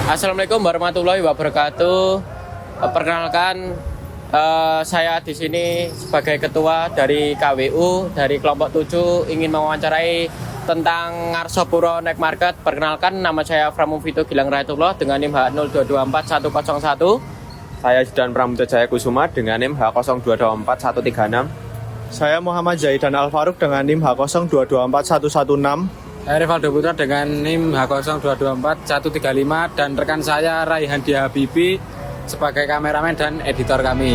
Assalamualaikum warahmatullahi wabarakatuh. Perkenalkan, saya di sini sebagai ketua dari KWU dari kelompok 7 ingin mewawancarai tentang Ngarsopuro Night Market. Perkenalkan, nama saya Framuvito Gilang Rahitullah dengan NIM H02241101. Saya Jidan Pramudia Jaya Kusuma dengan NIM H02241136. Saya Muhammad Zaidan Al-Faruq dengan NIM H02241116. Saya Rivaldo Putra dengan NIM H02241135 dan rekan saya Raihan Dia Habibi sebagai kameramen dan editor kami.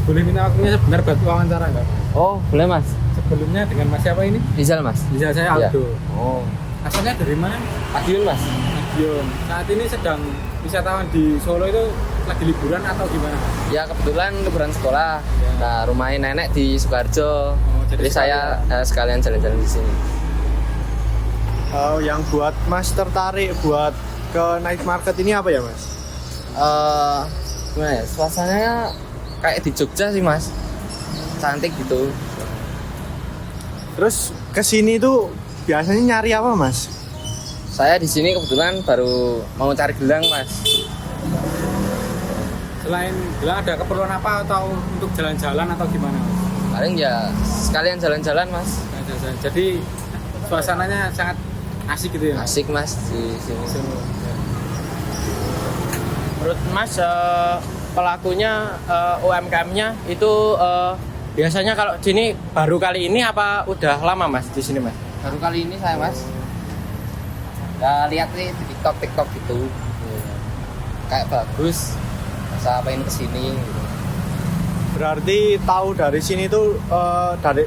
Boleh minta waktunya sebentar buat wawancara nggak? Oh, boleh Mas. Sebelumnya dengan Mas siapa ini? Rizal Mas. Bisa saya Aldo. Oh, Asalnya dari mana? Madiun Mas. Madiun. Saat ini sedang wisatawan di Solo itu lagi liburan atau gimana? Ya kebetulan liburan sekolah. Nah rumahnya nenek di Sukoharjo. Jadi saya sekalian jalan-jalan di sini. Yang buat Mas tertarik buat ke night market ini apa ya Mas? Gimana ya? Suasananya kayak di Jogja sih Mas. Cantik gitu. Terus kesini tuh biasanya nyari apa Mas? Saya di sini kebetulan baru mau cari gelang Mas. Selain gelang ada keperluan apa atau untuk jalan-jalan atau gimana? Paling ya sekalian jalan-jalan Mas. Jalan-jalan. Jadi suasananya sangat asik gitu ya? Asik Mas di sini. Menurut Mas, pelakunya UMKM-nya itu biasanya kalau sini baru kali ini apa udah lama Mas di sini Mas? Baru kali ini saya Mas. Ya lihat nih di TikTok gitu. Kayak bagus. Masa pengen kesini gitu. Berarti tahu dari sini tuh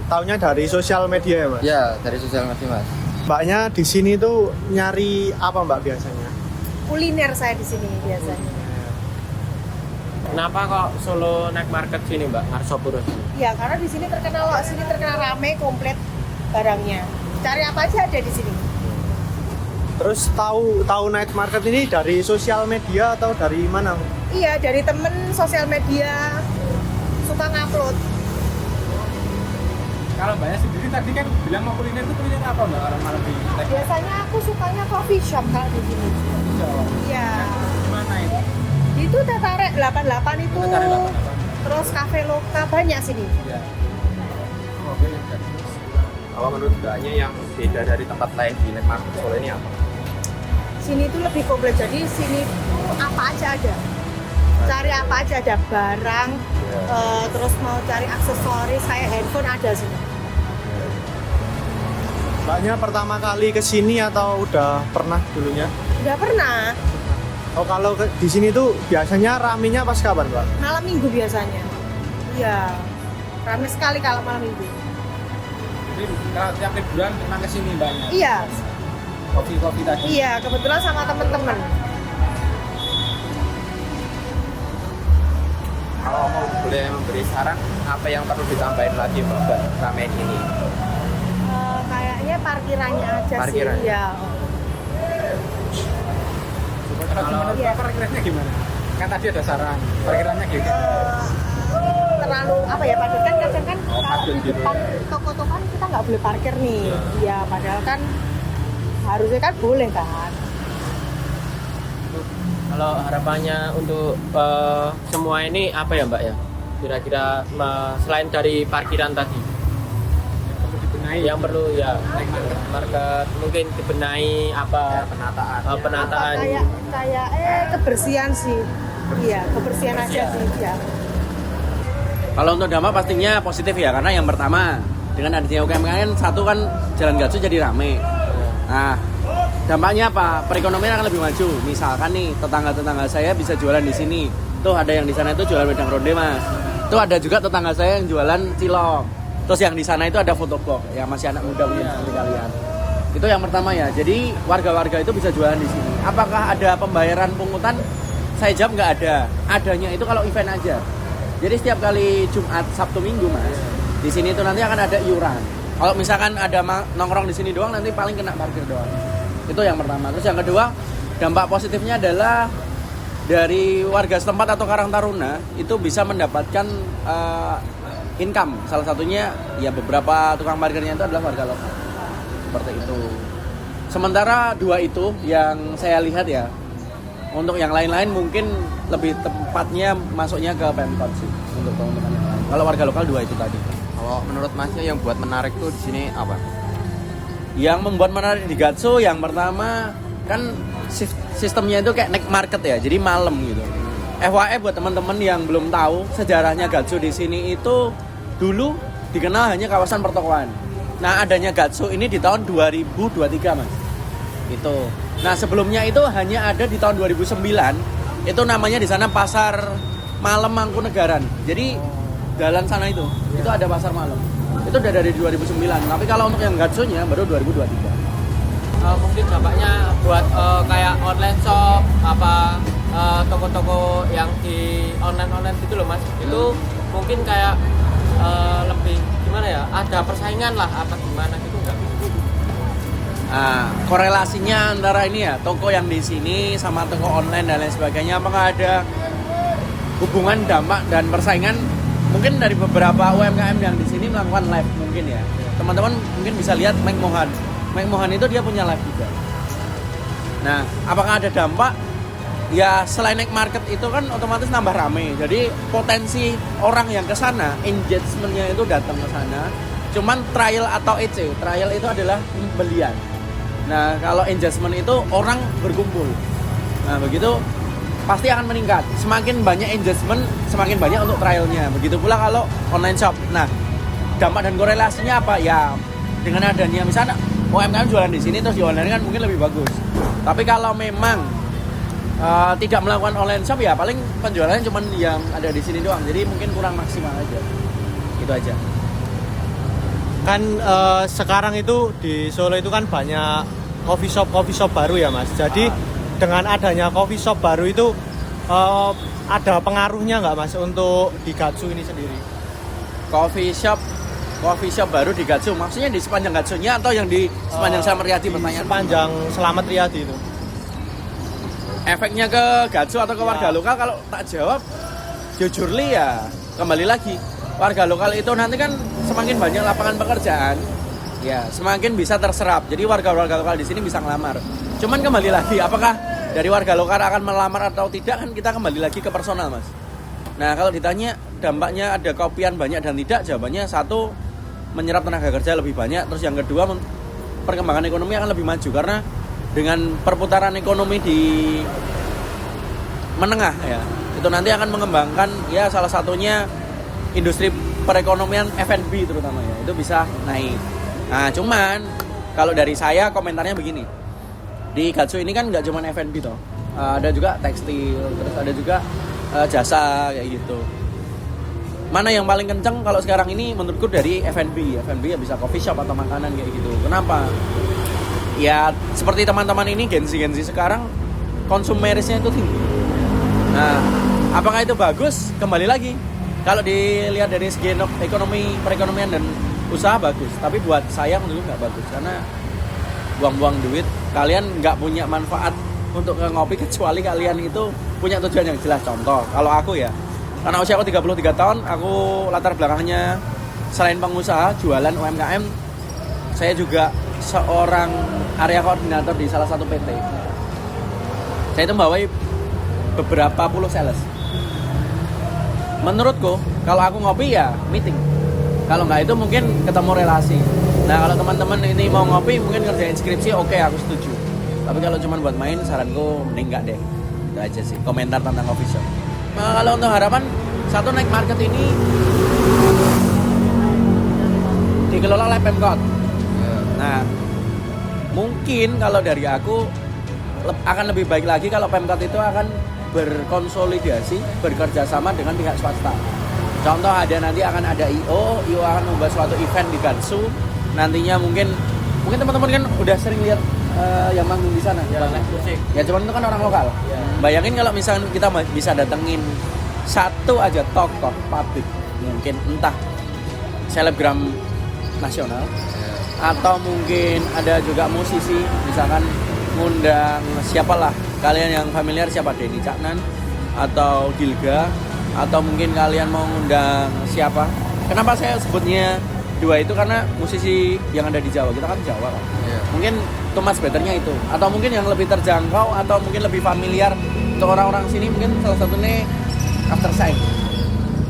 taunya dari sosial media ya Mas? Ya dari sosial media Mas. Mbaknya di sini tuh nyari apa Mbak biasanya? Kuliner saya di sini biasanya. Kenapa kok Solo Night Market sini Mbak, Ngarsopuro sini? Ya karena di sini terkenal rame komplit barangnya. Cari apa aja ada di sini. Terus tahu night market ini dari sosial media atau dari mana? Iya dari temen sosial media suka ngupload. Kalau Mbaknya sendiri tadi kan bilang mau kuliner itu kuliner apa Mbak kalau malam di Biasanya aku sukanya coffee shop kalau di sini. Iya. Gimana itu? Itu Tetarek 88 itu. Tetarek 88. Terus cafe loka banyak sini. Ya. Kalau menurut Mbaknya yang beda dari tempat lain di Night Market Solo ini apa? Sini tuh lebih komplit. Jadi sini tuh apa aja ada. Cari apa aja ada barang. Terus mau cari aksesoris kayak handphone ada sini. Mbaknya pertama kali ke sini atau udah pernah dulunya? Udah pernah. Oh kalau di sini tuh biasanya ramenya pas kapan Mbak? Malam minggu biasanya. Iya. Ramai sekali kalau malam minggu. Jadi kalau tiap liburan memang kesini Mbaknya? Iya. Kopi tadi? Iya, kebetulan sama temen-temen. Kalau mau boleh memberi saran, apa yang perlu ditambahin lagi Mbak buat ramein ini? Kayaknya parkirannya aja Parkiran. sih. Iya. Kalau menurut Mbak parkirannya gimana? Kan tadi ada saran, parkirannya gimana? Terlalu apa ya, padahal kan kadang kan kalau padat di gitu depan toko-toko kan kita nggak boleh parkir nih. Iya, padahal kan harusnya kan boleh kan. Kalau harapannya untuk semua ini apa ya Mbak ya? Kira-kira selain dari parkiran tadi, Perlu dibenahi. yang perlu ya market mungkin dibenahi apa? Penataan. Penataan. Kayak kebersihan sih. Iya, kebersihan aja sih. Iya. Kalau untuk dampak pastinya positif ya, karena yang pertama dengan adanya UMKM kan satu kan Jalan Galuh jadi rame. Nah, dampaknya apa? Perekonomian akan lebih maju. Misalkan nih tetangga-tetangga saya bisa jualan di sini. Tuh ada yang di sana itu jualan wedang ronde Mas. Tuh ada juga tetangga saya yang jualan cilok. Terus yang di sana itu ada fotobox yang masih anak muda punya seperti kalian. Itu yang pertama ya. Jadi warga-warga itu bisa jualan di sini. Apakah ada pembayaran pungutan? Saya jawab nggak ada. Adanya itu kalau event aja. Jadi setiap kali Jumat, Sabtu, Minggu Mas, di sini itu nanti akan ada iuran. Kalau misalkan ada nongkrong di sini doang, nanti paling kena parkir doang. Itu yang pertama. Terus yang kedua, dampak positifnya adalah dari warga setempat atau Karang Taruna itu bisa mendapatkan income. Salah satunya ya beberapa tukang parkirnya itu adalah warga lokal. Seperti itu. Sementara dua itu yang saya lihat ya. Untuk yang lain-lain mungkin lebih tepatnya masuknya ke Pemkot sih untuk teman-teman yang lain. Kalau warga lokal dua itu tadi. Kalau menurut Masnya yang buat menarik tuh di sini apa? Yang membuat menarik di Gatsu yang pertama kan sistemnya itu kayak night market ya, jadi malam gitu. FYI buat teman-teman yang belum tahu sejarahnya Gatsu di sini itu dulu dikenal hanya kawasan pertokoan. Nah adanya Gatsu ini di tahun 2023 Mas. Itu. Nah sebelumnya itu hanya ada di tahun 2009. Itu namanya di sana pasar malam Mangkunegaran. Jadi jalan sana itu ada pasar malam. Itu udah dari 2009. Tapi kalau untuk yang Gatsunya baru 2023. Mungkin dampaknya buat kayak online shop toko-toko yang di online gitu loh Mas. Itu mungkin kayak lebih gimana ya, ada persaingan lah apa gimana gitu enggak? Nah, korelasinya antara ini ya, toko yang di sini sama toko online dan lain sebagainya, apakah ada hubungan dampak dan persaingan? Mungkin dari beberapa UMKM yang di sini melakukan live mungkin ya. Teman-teman mungkin bisa lihat Mike Mohan itu dia punya live juga. Nah, apakah ada dampak? Ya selain naik market itu kan otomatis nambah rame. Jadi potensi orang yang ke sana, engagement-nya itu datang ke sana. Cuman trial atau EC, trial itu adalah pembelian. Nah, kalau engagement itu orang berkumpul. Nah, begitu pasti akan meningkat. Semakin banyak engagement, semakin banyak untuk trialnya. Begitu pula kalau online shop. Nah, dampak dan korelasinya apa? Ya dengan adanya misalnya UMKM jualan di sini terus di online kan mungkin lebih bagus. Tapi kalau memang tidak melakukan online shop ya paling penjualannya cuma yang ada di sini doang. Jadi mungkin kurang maksimal aja. Gitu aja. Kan sekarang itu di Solo itu kan banyak coffee shop baru ya Mas. Jadi dengan adanya coffee shop baru itu ada pengaruhnya nggak Mas untuk di Gatsu ini sendiri? Coffee shop baru di Gatsu. Maksudnya di sepanjang Gatsunya atau yang di sepanjang Slamet Riyadi pertanyaan? Sepanjang Slamet Riyadi itu. Efeknya ke Gatsu atau ke warga lokal kalau tak jawab jujur ya kembali lagi warga lokal itu nanti kan semakin banyak lapangan pekerjaan ya semakin bisa terserap, jadi warga-warga lokal di sini bisa ngelamar. Cuman kembali lagi apakah dari warga lokal akan melamar atau tidak kan kita kembali lagi ke personal Mas. Nah kalau ditanya dampaknya ada kopian banyak dan tidak, jawabannya satu menyerap tenaga kerja lebih banyak, terus yang kedua perkembangan ekonomi akan lebih maju karena dengan perputaran ekonomi di menengah ya itu nanti akan mengembangkan ya salah satunya industri perekonomian F&B terutama ya itu bisa naik. Nah cuman kalau dari saya komentarnya begini, di Gatsu ini kan nggak cuma F&B toh, ada juga tekstil, terus ada juga jasa kayak gitu. Mana yang paling kenceng kalau sekarang ini menurutku dari F&B ya bisa coffee shop atau makanan kayak gitu. Kenapa? Ya seperti teman-teman ini Gen Z sekarang konsumerisnya itu tinggi. Nah, apakah itu bagus? Kembali lagi. Kalau dilihat dari segi ekonomi, perekonomian dan usaha bagus. Tapi buat saya menurut nggak bagus karena buang-buang duit. Kalian nggak punya manfaat untuk ngopi kecuali kalian itu punya tujuan yang jelas. Contoh, kalau aku ya, karena usia aku 33 tahun, aku latar belakangnya selain pengusaha, jualan UMKM, saya juga seorang area koordinator di salah satu PT. Saya itu membawai beberapa puluh sales. Menurutku, kalau aku ngopi ya meeting. Kalau nggak itu mungkin ketemu relasi. Nah kalau teman-teman ini mau ngopi mungkin ngerjain skripsi, oke, aku setuju. Tapi kalau cuma buat main, saranku mending nggak deh. Itu aja sih komentar tentang coffee shop. Nah, kalau untuk harapan satu naik market ini dikelola oleh Pemkot. Nah, mungkin kalau dari aku akan lebih baik lagi kalau Pemkot itu akan berkonsolidasi, bekerja sama dengan pihak swasta. Contoh nanti akan ada IO akan membuat suatu event di Gatsu. Nantinya mungkin teman-teman kan udah sering lihat yang manggung di sana. Ya, musik. Ya cuman itu kan orang lokal. Ya. Bayangin kalau misalnya kita bisa datengin satu aja tokoh publik, mungkin entah selebgram nasional atau mungkin ada juga musisi, misalkan ngundang siapalah kalian yang familiar siapa, Denny Caknan atau Gilga, atau mungkin kalian mau ngundang siapa? Kenapa saya sebutnya dua itu karena musisi yang ada di Jawa, kita kan Jawa kan. Mungkin too much betternya itu, atau mungkin yang lebih terjangkau atau mungkin lebih familiar untuk orang-orang sini, mungkin salah satunya After Shine.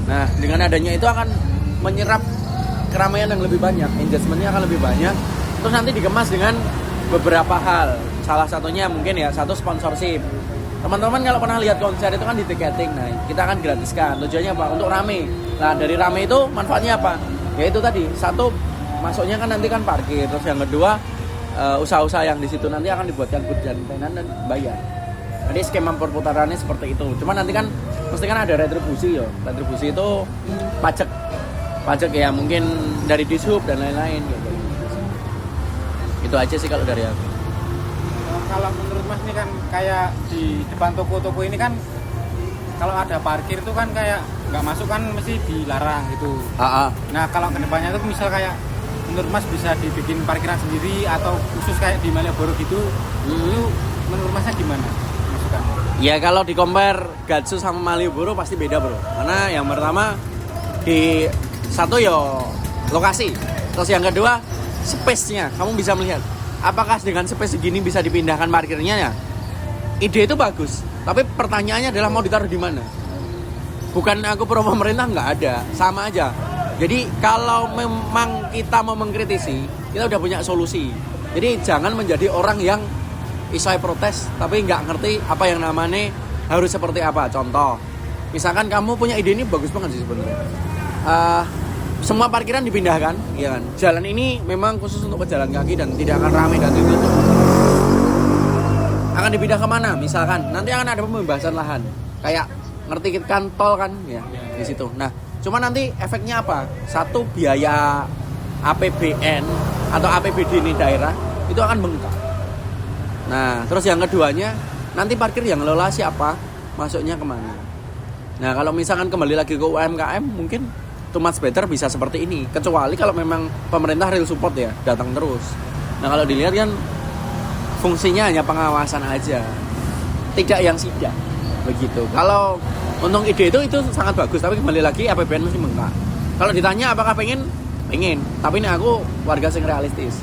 Nah, dengan adanya itu akan menyerap keramaian yang lebih banyak, engagementnya akan lebih banyak. Terus nanti dikemas dengan beberapa hal. Salah satunya mungkin ya satu sponsorship. Teman-teman kalau pernah lihat konser itu kan di tiketing, nah kita akan gratiskan. Tujuannya apa? Untuk rame. Nah dari rame itu manfaatnya apa? Ya itu tadi, satu masuknya kan nanti kan parkir. Terus yang kedua usaha-usaha yang di situ nanti akan dibuatkan booth dan tenan dan bayar. Jadi skema perputarannya seperti itu. Cuma nanti kan mesti kan ada retribusi ya. Retribusi itu pajak ya mungkin dari dishub dan lain-lain gitu. Itu aja sih kalau dari aku. Kalau menurut Mas ini kan kayak di depan toko-toko ini kan kalau ada parkir itu kan kayak nggak masuk kan mesti dilarang gitu. Nah kalau kedepannya itu misal kayak menurut Mas bisa dibikin parkiran sendiri atau khusus kayak di Malioboro gitu, itu menurut Masnya gimana masukannya? Ya kalau di compare Gatsu sama Malioboro pasti beda bro. Karena yang pertama di satu yo lokasi, terus yang kedua space-nya. Kamu bisa melihat apakah dengan space segini bisa dipindahkan parkirnya ya? Ide itu bagus, tapi pertanyaannya adalah mau ditaruh di mana? Bukan aku pro pemerintah, nggak ada, sama aja. Jadi kalau memang kita mau mengkritisi, kita udah punya solusi. Jadi jangan menjadi orang yang isai protes, tapi nggak ngerti apa yang namanya harus seperti apa. Contoh, misalkan kamu punya ide ini bagus banget sih sebenarnya. Semua parkiran dipindahkan, ya kan? Jalan ini memang khusus untuk pejalan kaki dan tidak akan ramai dan ditutup. Akan dipindah kemana? Misalkan nanti akan ada pembebasan lahan, kayak ngerti kan tol kan, ya di situ. Nah, cuma nanti efeknya apa? Satu biaya APBN atau APBD ini daerah itu akan bengkak. Nah, terus yang keduanya nanti parkir yang ngelola siapa? Masuknya kemana? Nah, kalau misalkan kembali lagi ke UMKM mungkin too much better bisa seperti ini, kecuali kalau memang pemerintah real support ya, datang terus. Nah kalau dilihat kan fungsinya hanya pengawasan aja, tidak yang sidak begitu. Kalau untuk ide itu sangat bagus, tapi kembali lagi APBN mesti bengkak. Kalau ditanya apakah pengen, tapi ini aku warga yang realistis.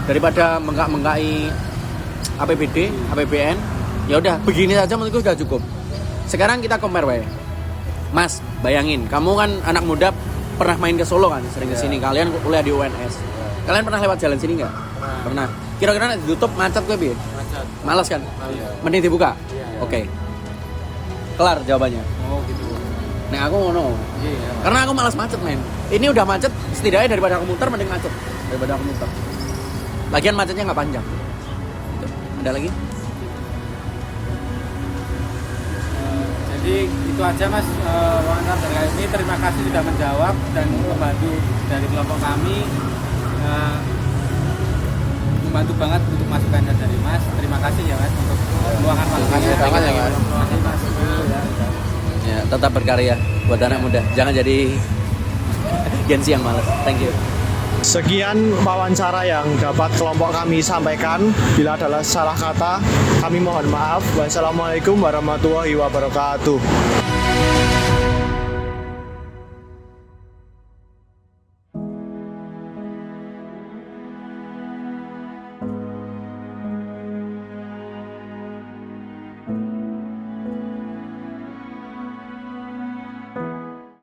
Daripada bengkak-bengkai APBN, ya udah begini saja menurutku sudah cukup. Sekarang kita compare wae. Mas, bayangin, kamu kan anak muda pernah main ke Solo kan, sering kesini. Kalian kuliah di UNS. Kalian pernah lewat jalan sini nggak? Pernah. Kira-kira ditutup macet gue bi? Macet. Malas kan? Mending dibuka. Oke. Kelar jawabannya. Oh gitu. Nah aku ngono. Karena aku malas macet men. Ini udah macet, setidaknya daripada aku muter mending macet daripada aku muter. Lagian macetnya nggak panjang. Gitu. Ada lagi? Jadi itu aja Mas wawancara dari kali ini. Terima kasih sudah menjawab dan membantu dari kelompok kami, membantu banget untuk masukan dari Mas. Terima kasih ya Mas untuk meluangkan waktunya. Terima kasih Mas. Ya, tetap berkarya buat anak muda. Jangan jadi Gen Z yang malas. Thank you. Sekian wawancara yang dapat kelompok kami sampaikan. Bila adalah salah kata, kami mohon maaf. Wassalamualaikum warahmatullahi wabarakatuh.